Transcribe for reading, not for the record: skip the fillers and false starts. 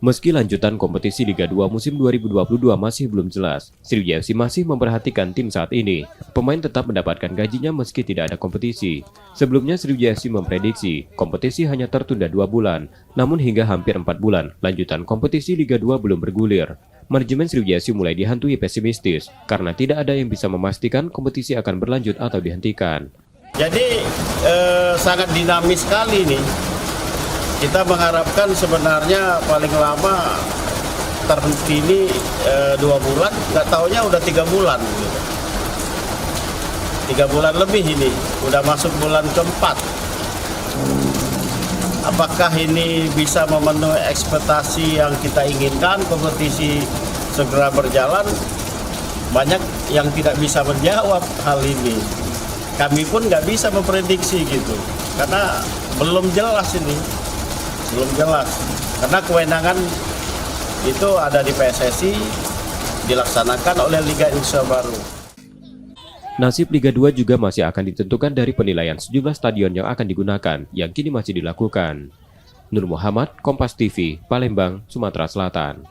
Meski lanjutan kompetisi Liga 2 musim 2022 masih belum jelas, Sriwijaya FC masih memperhatikan tim saat ini. Pemain tetap mendapatkan gajinya meski tidak ada kompetisi. Sebelumnya Sriwijaya FC memprediksi kompetisi hanya tertunda 2 bulan, namun hingga hampir 4 bulan, lanjutan kompetisi Liga 2 belum bergulir. Manajemen Sriwijaya FC mulai dihantui pesimistis karena tidak ada yang bisa memastikan kompetisi akan berlanjut atau dihentikan. Jadi sangat dinamis sekali nih. Kita mengharapkan sebenarnya paling lama terhenti ini 2 bulan, nggak taunya udah 3 bulan. Gitu. 3 bulan lebih ini, udah masuk bulan keempat. Apakah ini bisa memenuhi ekspektasi yang kita inginkan, kompetisi segera berjalan? Banyak yang tidak bisa menjawab hal ini. Kami pun nggak bisa memprediksi gitu, karena belum jelas ini. Belum jelas, karena kewenangan itu ada di PSSI, dilaksanakan oleh Liga Indonesia Baru. Nasib Liga 2 juga masih akan ditentukan dari penilaian sejumlah stadion yang akan digunakan, yang kini masih dilakukan. Nur Muhammad, Kompas TV, Palembang, Sumatera Selatan.